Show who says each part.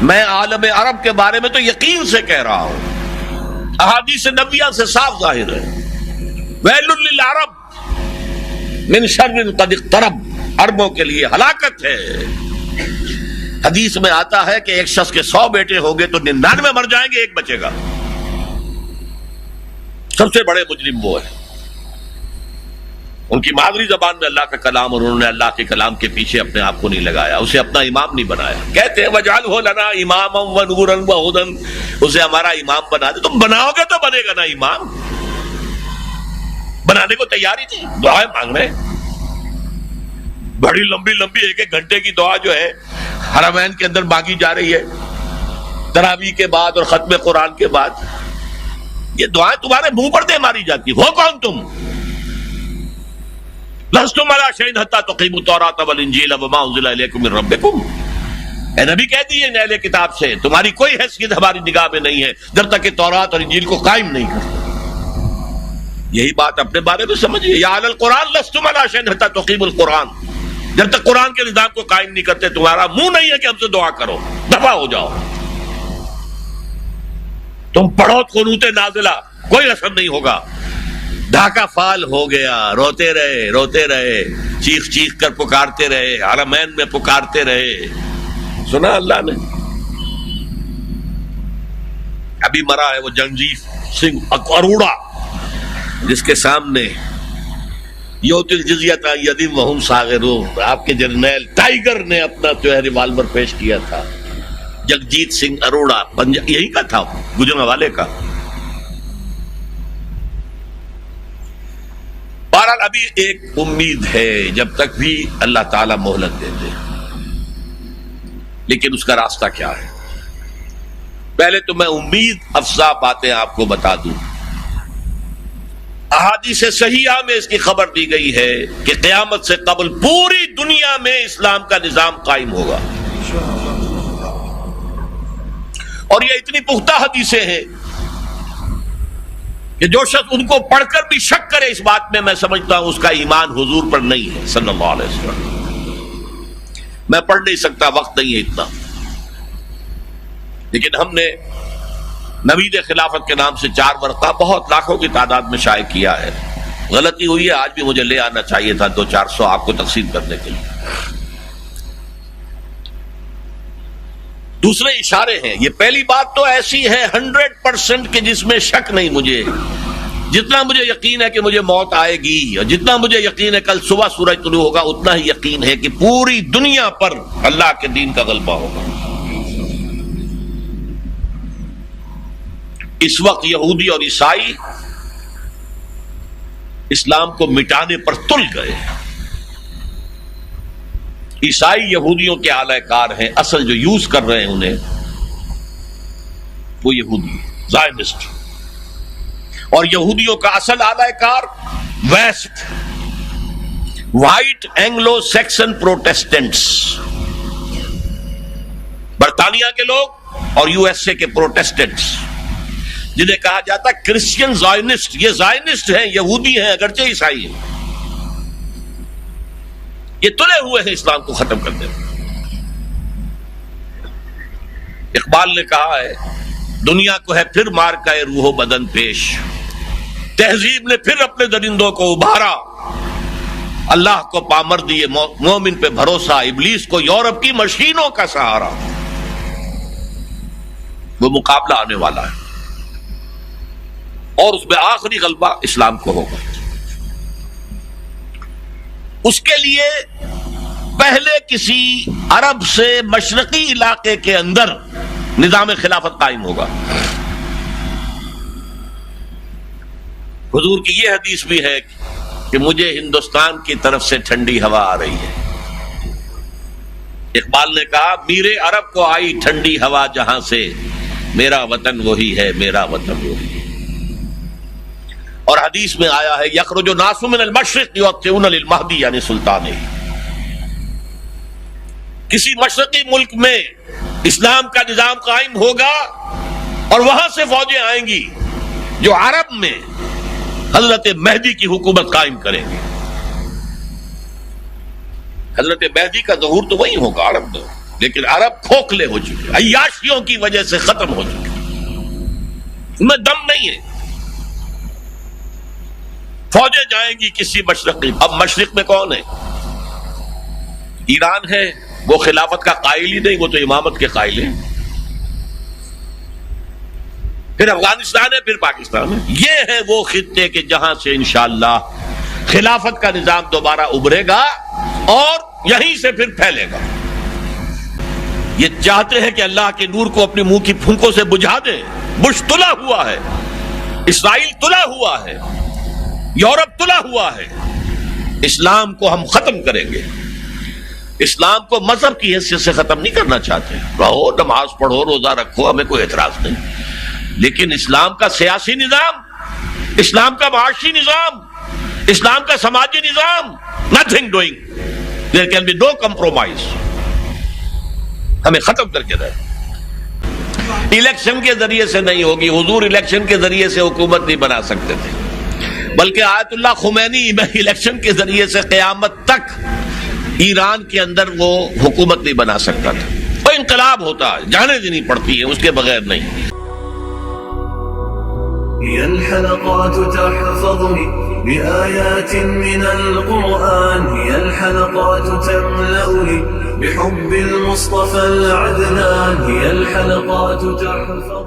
Speaker 1: میں عالم عرب کے بارے میں تو یقین سے کہہ رہا ہوں، احادیث نبویہ سے صاف ظاہر ہے، ویل للعرب من شر قد اقترب، عربوں کے لیے ہلاکت ہے۔ حدیث میں آتا ہے کہ ایک شخص کے 100 بیٹے ہوں گے تو 99 مر جائیں گے، ایک بچے گا۔ سب سے بڑے مجرم وہ ہیں، ان کی مادری زبان میں اللہ کا کلام، اور انہوں نے اللہ کے کلام کے پیچھے اپنے آپ کو نہیں لگایا، اسے اپنا امام نہیں بنایا۔ کہتے ہیں وَاجْعَلْهُ لَنَا إِمَامًا وَنُورًا وَهُدًى، اسے ہمارا امام بنا دے۔ تم بناؤ گے تو بنے گا نا امام، بنانے کو تیاری تھی، دعائیں مانگ رہے ہیں بڑی لمبی لمبی 1 گھنٹے کی دعا جو ہے حرمین کے اندر مانگی جا رہی ہے تراویح کے بعد اور ختم قرآن کے بعد، یہ دعائیں تمہارے منہ پر دے ماری جاتی۔ ہو کون تم؟ لستم علی شیء حتی تقیموا التوراۃ والانجیل وما انزل الیکم من ربکم، اے نبی کہہ دیے اہل کتاب سے تمہاری کوئی حیثیت ہماری نگاہ میں نہیں ہے جب تک کہ تورات اور انجیل کو قائم نہیں کرتے۔ یہی بات اپنے بارے میں سمجھیے، یا علی القرآن لستم علی شیء حتی تقیموا القرآن، جب تک قرآن کے نظام کو قائم نہیں کرتے تمہارا منہ نہیں ہے کہ ہم سے دعا کرو، دفع ہو جاؤ۔ تم پڑھو قنوت نازلہ، کوئی اثر نہیں ہوگا۔ ڈھاکہ فال ہو گیا، روتے رہے، چیخ چیخ کر پکارتے رہے، حرمین میں پکارتے رہے، سنا اللہ نے۔ ابھی مرا ہے وہ جگجیت سنگھ اروڑا، جس کے سامنے یؤتی الجزیۃ عن ید وہم صاغرون، آپ کے جرنیل ٹائیگر نے اپنا جو ہے ریوالور پیش کیا تھا۔ جگجیت سنگھ اروڑا یہی کا تھا، گجرانوالے کا۔ بہرحال ابھی ایک امید ہے، جب تک بھی اللہ تعالیٰ مہلت دیتے، لیکن اس کا راستہ کیا ہے؟ پہلے تو میں امید افزا باتیں آپ کو بتا دوں۔ احادیث صحیحہ میں اس کی خبر دی گئی ہے کہ قیامت سے قبل پوری دنیا میں اسلام کا نظام قائم ہوگا، اور یہ اتنی پختہ حدیثیں ہیں کہ جو شخص ان کو پڑھ کر بھی شک کرے اس بات میں سمجھتا ہوں اس کا ایمان حضور پر نہیں ہے صلی اللہ علیہ وسلم۔ میں پڑھ نہیں سکتا، وقت نہیں ہے اتنا، لیکن ہم نے نوید خلافت کے نام سے 4 ورقہ بہت لاکھوں کی تعداد میں شائع کیا ہے۔ غلطی ہوئی ہے، آج بھی مجھے لے آنا چاہیے تھا 200-400 آپ کو تقسیم کرنے کے لیے۔ دوسرے اشارے ہیں، یہ پہلی بات تو ایسی ہے 100% کہ جس میں شک نہیں مجھے، جتنا مجھے یقین ہے کہ مجھے موت آئے گی، اور جتنا مجھے یقین ہے کل صبح سورج طلوع ہوگا، اتنا ہی یقین ہے کہ پوری دنیا پر اللہ کے دین کا غلبہ ہوگا۔ اس وقت یہودی اور عیسائی اسلام کو مٹانے پر تل گئے۔ عیسائی یہودیوں کے اعلی کار ہیں، اصل جو یوز کر رہے ہیں انہیں وہ یہودی زائنسٹ، اور یہودیوں کا اصل اعلی کار ویسٹ، وائٹ اینگلو سیکسن پروٹیسٹنٹس، برطانیہ کے لوگ اور USA کے پروٹیسٹنٹس، جنہیں کہا جاتا ہے کرسچین زائنسٹ۔ یہ زائنسٹ ہیں، یہودی ہیں اگرچہ عیسائی ہیں، یہ تلے ہوئے ہیں اسلام کو ختم کرنے میں۔ اقبال نے کہا ہے دنیا کو ہے پھر مار کا روح و بدن پیش، تہذیب نے پھر اپنے درندوں کو ابھارا، اللہ کو پامر دیے مومن پہ بھروسہ، ابلیس کو یورپ کی مشینوں کا سہارا۔ وہ مقابلہ آنے والا ہے، اور اس میں آخری غلبہ اسلام کو ہوگا۔ اس کے لیے پہلے کسی عرب سے مشرقی علاقے کے اندر نظام خلافت قائم ہوگا۔ حضور کی یہ حدیث بھی ہے کہ مجھے ہندوستان کی طرف سے ٹھنڈی ہوا آ رہی ہے۔ اقبال نے کہا میرے عرب کو آئی ٹھنڈی ہوا جہاں سے، میرا وطن وہی ہے، میرا وطن وہی ہے۔ اور حدیث میں آیا ہے یخرج الناس من المشرق یؤتون للمہدی یعنی سلطان، کسی مشرقی ملک میں اسلام کا نظام قائم ہوگا اور وہاں سے فوجیں آئیں گی جو عرب میں حضرت مہدی کی حکومت قائم کریں گے۔ حضرت مہدی کا ظہور تو وہی ہوگا عرب میں۔ لیکن عرب کھوکھلے ہو چکے، عیاشیوں کی وجہ سے ختم ہو چکے، ان میں دم نہیں ہے۔ فوجیں جائیں گی کسی مشرقی، اب مشرق میں کون ہے؟ ایران ہے، وہ خلافت کا قائل ہی نہیں، وہ تو امامت کے قائل ہیں۔ پھر افغانستان ہے، پھر پاکستان ہے۔ یہ ہے وہ خطے کہ جہاں سے انشاءاللہ خلافت کا نظام دوبارہ ابھرے گا اور یہیں سے پھر پھیلے گا۔ یہ چاہتے ہیں کہ اللہ کے نور کو اپنے منہ کی پھونکوں سے بجھا دے۔ بش تلا ہوا ہے، اسرائیل تلا ہوا ہے، یورپ تلا ہوا ہے۔ اسلام کو ہم ختم کریں گے، اسلام کو مذہب کی حیثیت سے ختم نہیں کرنا چاہتے۔ رہو، نماز پڑھو، روزہ رکھو، ہمیں کوئی اعتراض نہیں، لیکن اسلام کا سیاسی نظام، اسلام کا معاشی نظام، اسلام کا سماجی نظام، nothing doing, there can be no compromise، ہمیں ختم کر کے رہے۔ الیکشن کے ذریعے سے نہیں ہوگی، حضور الیکشن کے ذریعے سے حکومت نہیں بنا سکتے تھے، بلکہ آیت اللہ خمینی الیکشن کے ذریعے سے قیامت تک ایران کے اندر وہ حکومت نہیں بنا سکتا تھا۔ وہ انقلاب ہوتا ہے، جانے دینی پڑتی ہے، اس کے بغیر نہیں۔
Speaker 2: هي الحلقات تحفظني بآيات من القرآن، هي الحلقات تملأني بحب المصطفى العدنان، هي الحلقات تحفظني